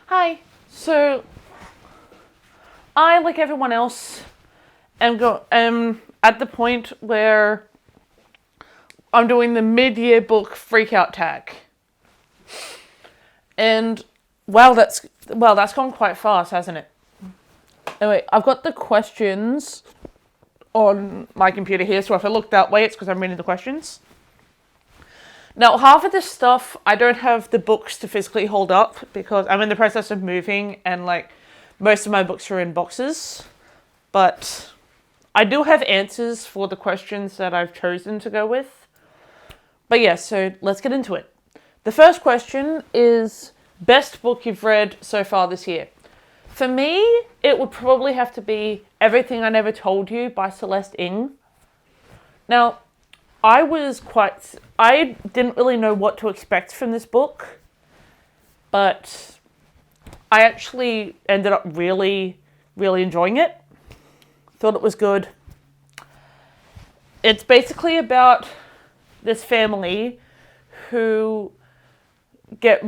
Hi. So, I, like everyone else, am at the point where I'm doing the mid-year book freakout tag. And that's gone quite fast, hasn't it? Anyway, I've got the questions on my computer here, so if I look that way, it's because I'm reading the questions. Now, half of this stuff, I don't have the books to physically hold up because I'm in the process of moving and, most of my books are in boxes. But I do have answers for the questions that I've chosen to go with. But yeah, so let's get into it. The first question is, best book you've read so far this year? For me, it would probably have to be Everything I Never Told You by Celeste Ng. Now, I didn't really know what to expect from this book, but I actually ended up really, really enjoying it. Thought it was good. It's basically about this family who get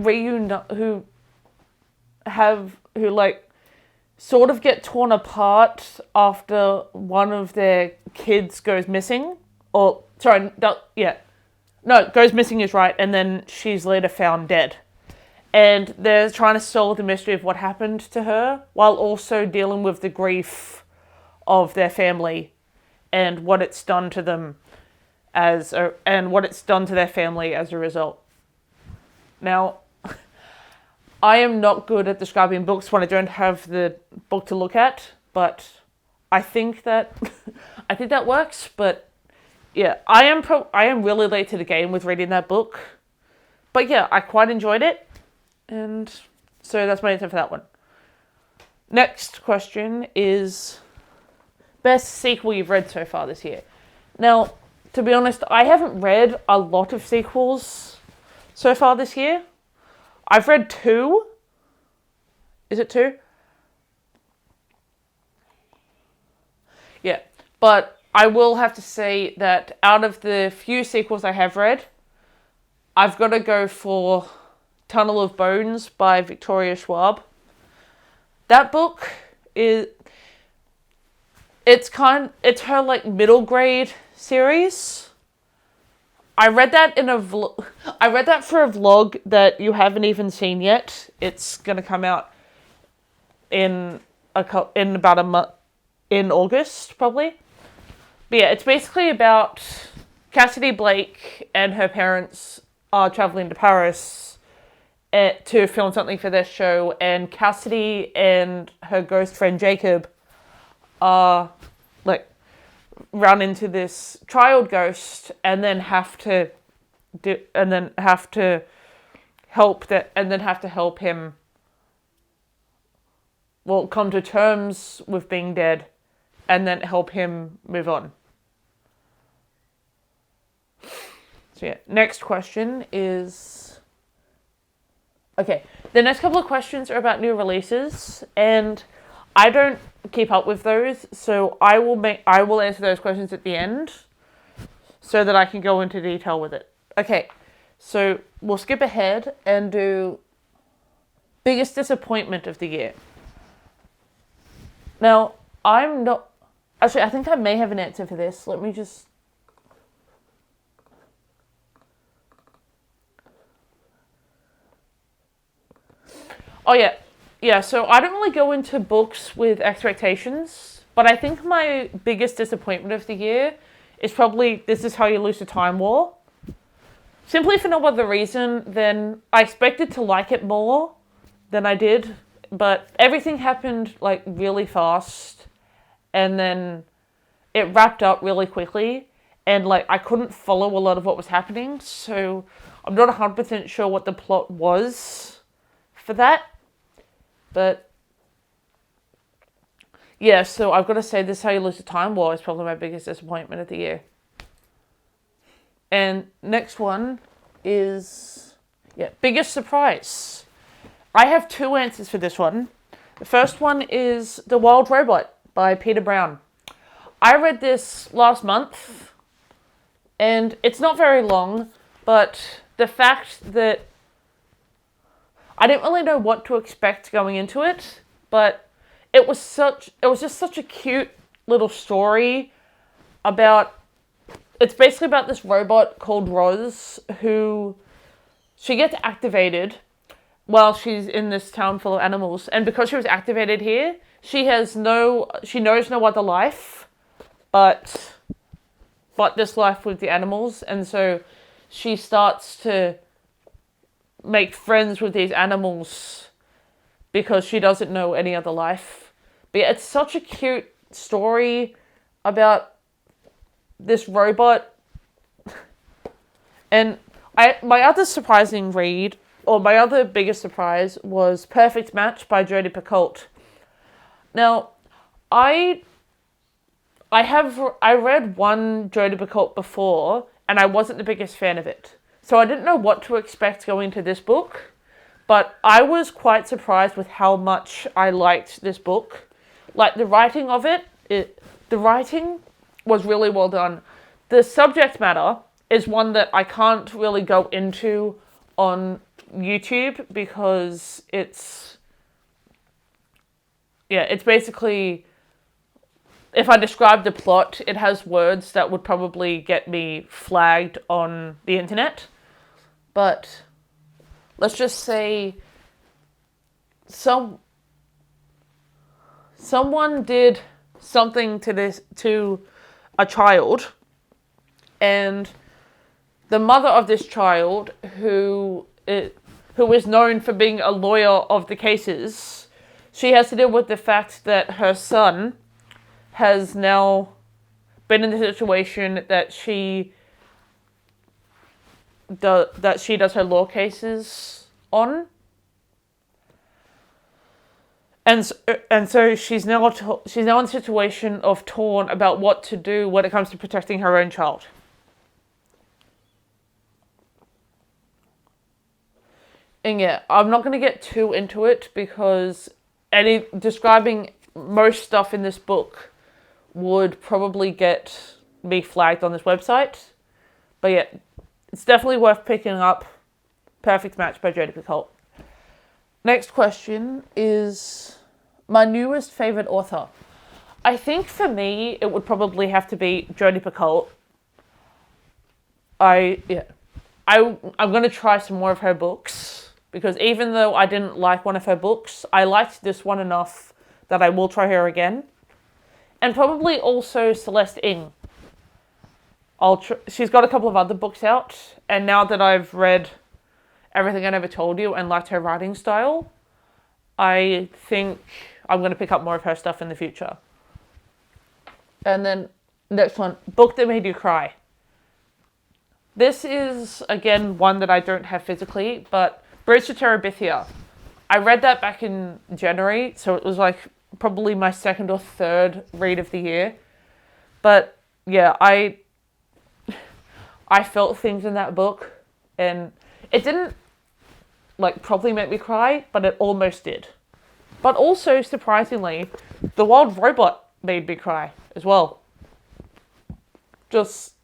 sort of get torn apart after one of their kids goes missing. Goes missing is right, and then she's later found dead. And they're trying to solve the mystery of what happened to her, while also dealing with the grief of their family and what it's done to them and what it's done to their family as a result. Now, I am not good at describing books when I don't have the book to look at, but I think that works. But yeah, I am really late to the game with reading that book. But yeah, I quite enjoyed it, and so that's my answer for that one. Next question is best sequel you've read so far this year. Now, to be honest, I haven't read a lot of sequels so far this year. I've read 2. Is it 2? Yeah, but I will have to say that out of the few sequels I have read, I've got to go for Tunnel of Bones by Victoria Schwab. That book it's her middle grade series. I read that I read that for a vlog that you haven't even seen yet. It's gonna come out in about a month, in August probably. But yeah, it's basically about Cassidy Blake and her parents are traveling to Paris to film something for their show, and Cassidy and her ghost friend Jacob are run into this child ghost and then have to help him come to terms with being dead and then help him move on. So yeah, next question is... Okay, the next couple of questions are about new releases, and I don't keep up with those, so I will answer those questions at the end so that I can go into detail with it. Okay, so we'll skip ahead and do biggest disappointment of the year. Now, I think I may have an answer for this. Let me just... Oh yeah. Yeah, so I don't really go into books with expectations, but I think my biggest disappointment of the year is probably This Is How You Lose the Time War. Simply for no other reason than I expected to like it more than I did, but everything happened really fast, and then it wrapped up really quickly, and I couldn't follow a lot of what was happening, so I'm not 100% sure what the plot was for that. But yeah, so I've got to say This Is How You Lose the Time War is probably my biggest disappointment of the year. And next one is biggest surprise. I have 2 answers for this one. The first one is The Wild Robot by Peter Brown. I read this last month, and it's not very long, but the fact that I didn't really know what to expect going into it, but it was just such a cute little story about, it's basically about this robot called Roz who, she gets activated while she's in this town full of animals. And because she was activated here, she knows no other life but this life with the animals. And so she starts to make friends with these animals because she doesn't know any other life. But yeah, it's such a cute story about this robot. And my other surprising read, or my other biggest surprise, was Perfect Match by Jodi Picoult. Now, I read one Jodi Picoult before, and I wasn't the biggest fan of it. So I didn't know what to expect going into this book, but I was quite surprised with how much I liked this book. Like, the writing of it, the writing was really well done. The subject matter is one that I can't really go into on YouTube because it's basically, if I describe the plot, it has words that would probably get me flagged on the internet. But let's just say someone did something to a child, and the mother of this child, who is known for being a lawyer of the cases, she has to deal with the fact that her son has now been in the situation that she does her law cases on. And so she's now in a situation of torn about what to do when it comes to protecting her own child. And yeah, I'm not going to get too into it because describing most stuff in this book would probably get me flagged on this website. But yeah, it's definitely worth picking up. Perfect Match by Jodi Picoult. Next question is my newest favourite author. I think for me, it would probably have to be Jodi Picoult. I'm going to try some more of her books, because even though I didn't like one of her books, I liked this one enough that I will try her again. And probably also Celeste Ng. She's got a couple of other books out, and now that I've read Everything I Never Told You and liked her writing style, I think I'm going to pick up more of her stuff in the future. And then next one, Book That Made You Cry. This is, again, one that I don't have physically, but Bridge to Terabithia. I read that back in January, so it was like probably my second or third read of the year. But yeah, I felt things in that book, and it didn't probably make me cry, but it almost did. But also, surprisingly, The Wild Robot made me cry as well. Just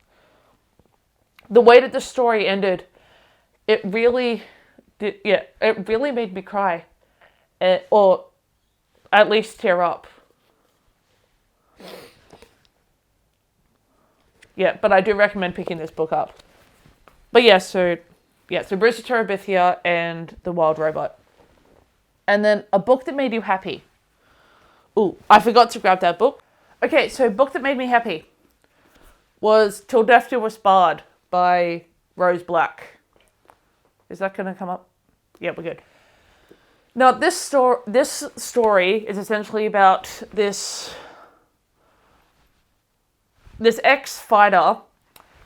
the way that the story ended, it really made me cry. Or at least tear up. Yeah, but I do recommend picking this book up. But so Bridge to Terabithia and The Wild Robot. And then a book that made you happy. Ooh, I forgot to grab that book. Okay, so a book that made me happy was Till Death Do Us Part by Rose Black. Is that going to come up? Yeah, we're good. Now, this story is essentially about this ex-fighter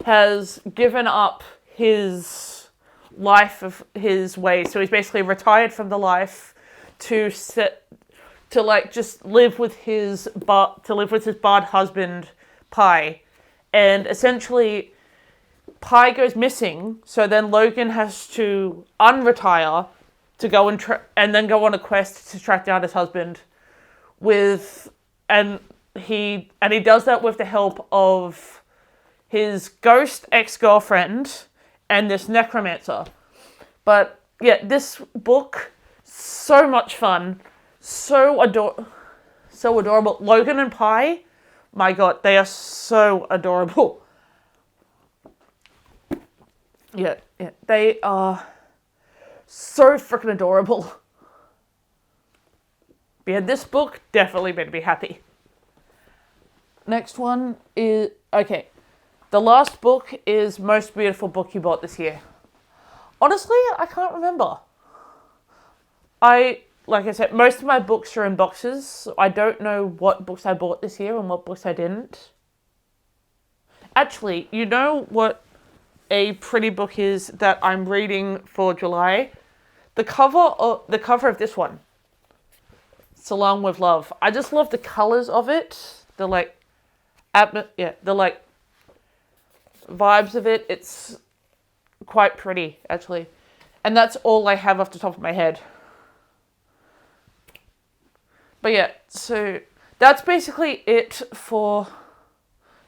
has given up his life of his way. So he's basically retired from the life to just live with his bad husband, Pi. And essentially, Pi goes missing, so then Logan has to unretire to go and then go on a quest to track down his husband and he does that with the help of his ghost ex-girlfriend and this necromancer. But yeah, this book So much fun. So adorable. Logan and Pi, my god, they are so adorable. Yeah, they are so freaking adorable. But yeah, this book definitely made me happy. Next one is, okay, the last book is Most Beautiful Book You Bought This Year. Honestly, I can't remember. Like I said, most of my books are in boxes, so I don't know what books I bought this year and what books I didn't. Actually, you know what a pretty book is that I'm reading for July? The cover of this one. It's Along with Love. I just love the colors of it. The the vibes of it. It's quite pretty, actually. And that's all I have off the top of my head. But yeah, so that's basically it for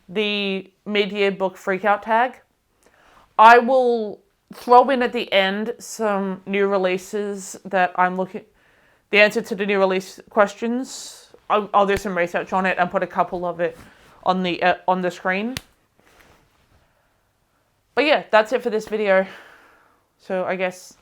the mid-year book freakout tag. I will throw in at the end some new releases that I'm looking, the answer to the new release questions. I'll do some research on it and put a couple of it on the screen. But yeah, that's it for this video. So I guess